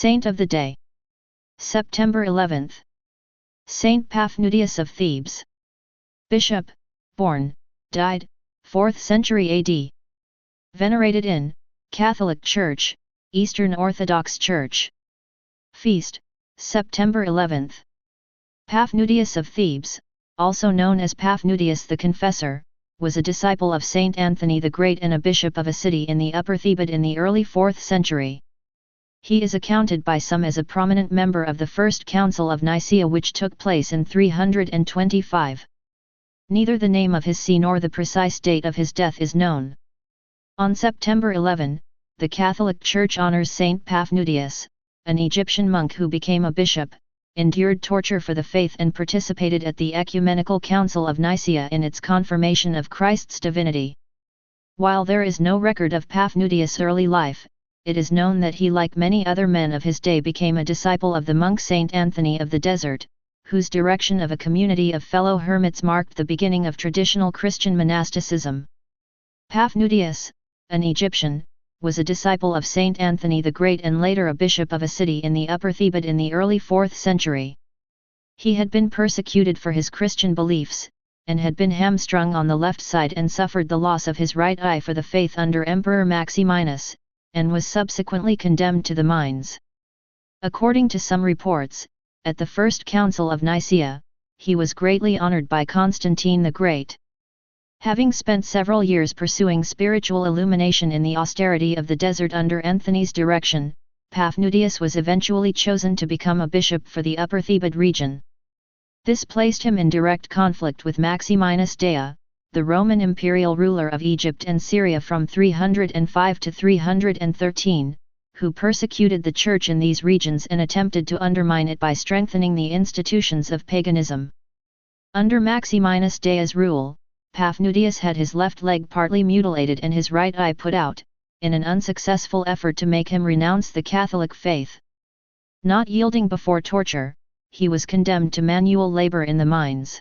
Saint of the Day. September 11th. Saint Paphnutius of Thebes. Bishop, born, died, 4th century AD. Venerated in Catholic Church, Eastern Orthodox Church. Feast, September 11th. Paphnutius of Thebes, also known as Paphnutius the Confessor, was a disciple of Saint Anthony the Great and a bishop of a city in the Upper Thebes in the early 4th century. He is accounted by some as a prominent member of the First Council of Nicaea, which took place in 325. Neither the name of his see nor the precise date of his death is known. On September 11, the Catholic Church honors Saint Paphnutius, an Egyptian monk who became a bishop, endured torture for the faith and participated at the Ecumenical Council of Nicaea in its confirmation of Christ's divinity. While there is no record of Paphnutius' early life, it is known that he, like many other men of his day, became a disciple of the monk Saint Anthony of the Desert, whose direction of a community of fellow hermits marked the beginning of traditional Christian monasticism. Paphnutius, an Egyptian, was a disciple of Saint Anthony the Great and later a bishop of a city in the Upper Thebes in the early 4th century. He had been persecuted for his Christian beliefs, and had been hamstrung on the left side and suffered the loss of his right eye for the faith under Emperor Maximinus, and was subsequently condemned to the mines. According to some reports, at the First Council of Nicaea, he was greatly honored by Constantine the Great. Having spent several years pursuing spiritual illumination in the austerity of the desert under Anthony's direction, Paphnutius was eventually chosen to become a bishop for the Upper Thebes region. This placed him in direct conflict with Maximinus Daia, the Roman imperial ruler of Egypt and Syria from 305 to 313, who persecuted the church in these regions and attempted to undermine it by strengthening the institutions of paganism. Under Maximinus Daia's rule, Paphnutius had his left leg partly mutilated and his right eye put out, in an unsuccessful effort to make him renounce the Catholic faith. Not yielding before torture, he was condemned to manual labor in the mines.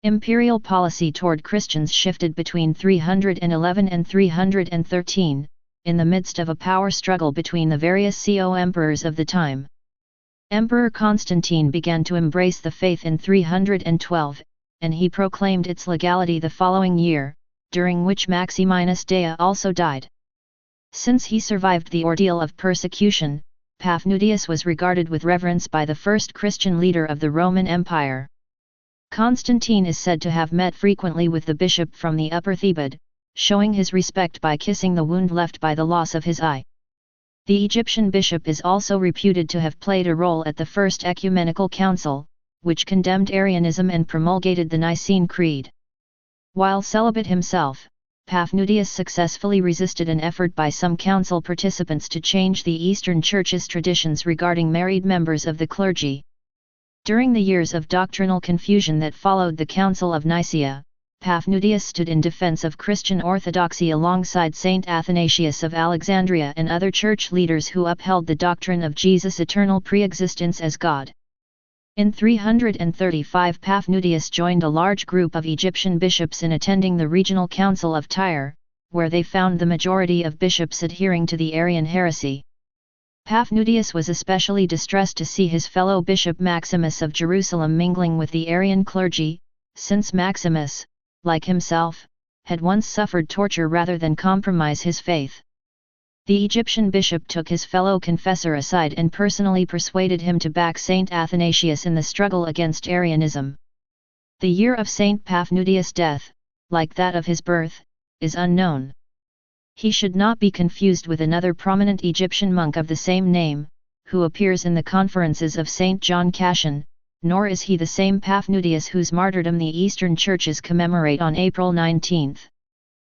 Imperial policy toward Christians shifted between 311 and 313, in the midst of a power struggle between the various co-emperors of the time. Emperor Constantine began to embrace the faith in 312, and he proclaimed its legality the following year, during which Maximinus Daia also died. Since he survived the ordeal of persecution, Paphnutius was regarded with reverence by the first Christian leader of the Roman Empire. Constantine is said to have met frequently with the bishop from the Upper Thebes, showing his respect by kissing the wound left by the loss of his eye. The Egyptian bishop is also reputed to have played a role at the First Ecumenical Council, which condemned Arianism and promulgated the Nicene Creed. While celibate himself, Paphnutius successfully resisted an effort by some council participants to change the Eastern Church's traditions regarding married members of the clergy. During the years of doctrinal confusion that followed the Council of Nicaea, Paphnutius stood in defense of Christian orthodoxy alongside Saint Athanasius of Alexandria and other church leaders who upheld the doctrine of Jesus' eternal pre-existence as God. In 335, Paphnutius joined a large group of Egyptian bishops in attending the regional council of Tyre, where they found the majority of bishops adhering to the Arian heresy. Paphnutius was especially distressed to see his fellow bishop Maximus of Jerusalem mingling with the Arian clergy, since Maximus, like himself, had once suffered torture rather than compromise his faith. The Egyptian bishop took his fellow confessor aside and personally persuaded him to back Saint Athanasius in the struggle against Arianism. The year of Saint Paphnutius' death, like that of his birth, is unknown. He should not be confused with another prominent Egyptian monk of the same name, who appears in the conferences of Saint John Cassian, nor is he the same Paphnutius whose martyrdom the Eastern churches commemorate on April 19.